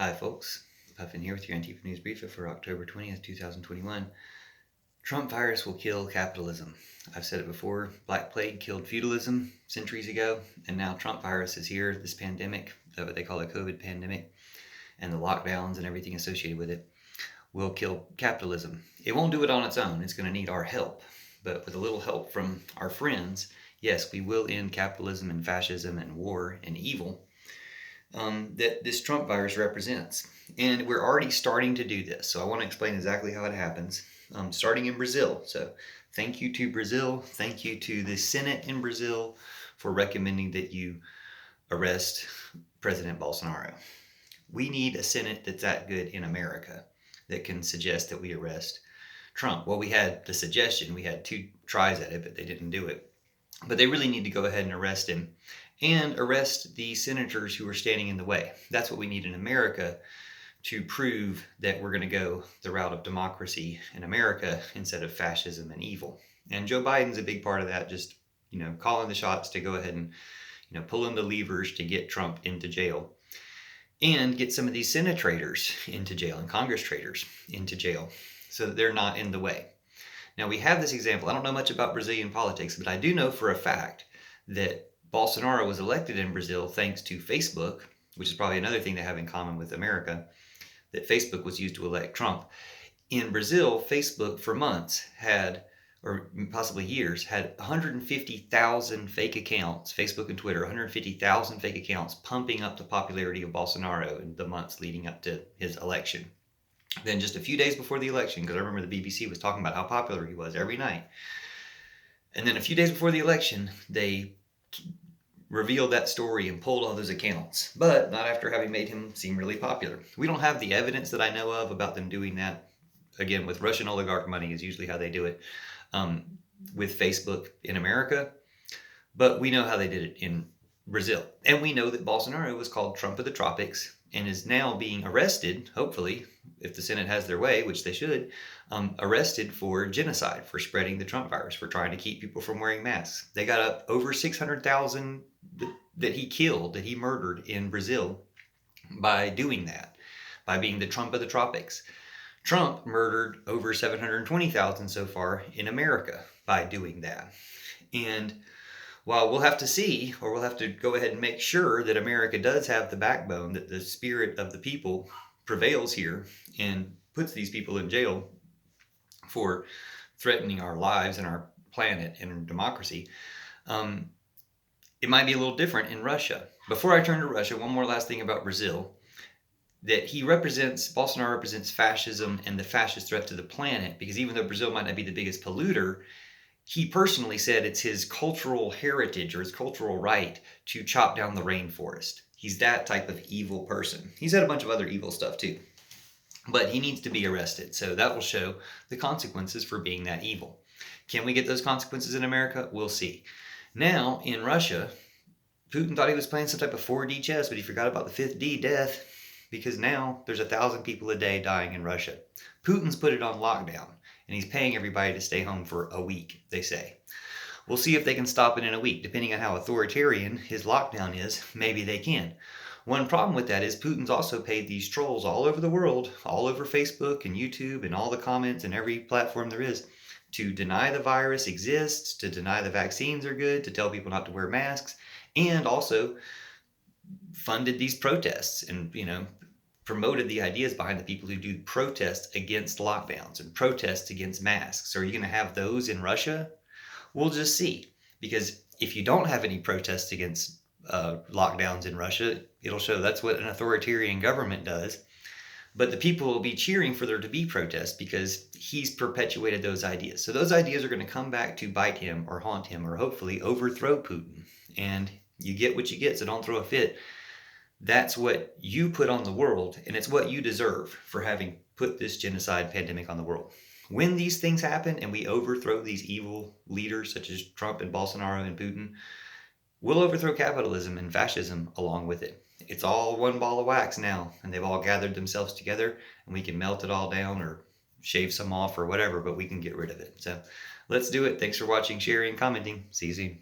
Hi folks, Puffin here with your Antifa News Briefa for October 20th, 2021. Trump virus will kill capitalism. I've said it before, Black Plague killed feudalism centuries ago, and now Trump virus is here, this pandemic, what they call a COVID pandemic, and the lockdowns and everything associated with it will kill capitalism. It won't do it on its own, it's going to need our help, but with a little help from our friends, yes, we will end capitalism and fascism and war and evil that this Trump virus represents. And we're already starting to do this. So I want to explain exactly how it happens, starting in Brazil. So thank you to Brazil. Thank you to the Senate in Brazil for recommending that you arrest President Bolsonaro. We need a Senate that's that good in America that can suggest that we arrest Trump. Well, we had the suggestion. We had 2 tries at it, but they didn't do it. But they really need to go ahead and arrest him and arrest the senators who are standing in the way. That's what we need in America to prove that we're going to go the route of democracy in America instead of fascism and evil. And Joe Biden's a big part of that, just, calling the shots to go ahead and, pulling the levers to get Trump into jail and get some of these Senate traitors into jail and Congress traitors into jail so that they're not in the way. Now, we have this example. I don't know much about Brazilian politics, but I do know for a fact that Bolsonaro was elected in Brazil thanks to Facebook, which is probably another thing they have in common with America, that Facebook was used to elect Trump. In Brazil, Facebook for months had, or possibly years, had 150,000 fake accounts, Facebook and Twitter, 150,000 fake accounts pumping up the popularity of Bolsonaro in the months leading up to his election. Then just a few days before the election, because I remember the BBC was talking about how popular he was every night. And then a few days before the election, they revealed that story and pulled all those accounts, but not after having made him seem really popular. We don't have the evidence that I know of about them doing that. Again, with Russian oligarch money is usually how they do it with Facebook in America, but we know how they did it in Brazil. And we know that Bolsonaro was called Trump of the Tropics and is now being arrested, hopefully, if the Senate has their way, which they should, arrested for genocide, for spreading the Trump virus, for trying to keep people from wearing masks. They got up over 600,000 that he killed, that he murdered in Brazil by doing that, by being the Trump of the tropics. Trump murdered over 720,000 so far in America by doing that. And while we'll have to see, or we'll have to go ahead and make sure that America does have the backbone, that the spirit of the people prevails here and puts these people in jail for threatening our lives and our planet and democracy, it might be a little different in Russia. Before I turn to Russia, one more last thing about Brazil, that Bolsonaro represents fascism and the fascist threat to the planet, because even though Brazil might not be the biggest polluter, he personally said it's his cultural heritage or his cultural right to chop down the rainforest. He's that type of evil person. He's had a bunch of other evil stuff too, but he needs to be arrested. So that will show the consequences for being that evil. Can we get those consequences in America? We'll see. Now, in Russia, Putin thought he was playing some type of 4D chess, but he forgot about the 5th D, death, because now there's 1,000 people a day dying in Russia. Putin's put it on lockdown, and he's paying everybody to stay home for a week, they say. We'll see if they can stop it in a week. Depending on how authoritarian his lockdown is, maybe they can. One problem with that is Putin's also paid these trolls all over the world, all over Facebook and YouTube and all the comments and every platform there is, to deny the virus exists, to deny the vaccines are good, to tell people not to wear masks, and also funded these protests and, promoted the ideas behind the people who do protests against lockdowns and protests against masks. Are you going to have those in Russia? We'll just see. Because if you don't have any protests against lockdowns in Russia, it'll show that's what an authoritarian government does. But the people will be cheering for there to be protests because he's perpetuated those ideas. So those ideas are going to come back to bite him or haunt him or hopefully overthrow Putin. And you get what you get, so don't throw a fit. That's what you put on the world, and it's what you deserve for having put this genocide pandemic on the world. When these things happen and we overthrow these evil leaders such as Trump and Bolsonaro and Putin, we'll overthrow capitalism and fascism along with it. It's all one ball of wax now, and they've all gathered themselves together, and we can melt it all down or shave some off or whatever, but we can get rid of it. So let's do it. Thanks for watching, sharing, commenting. See you soon.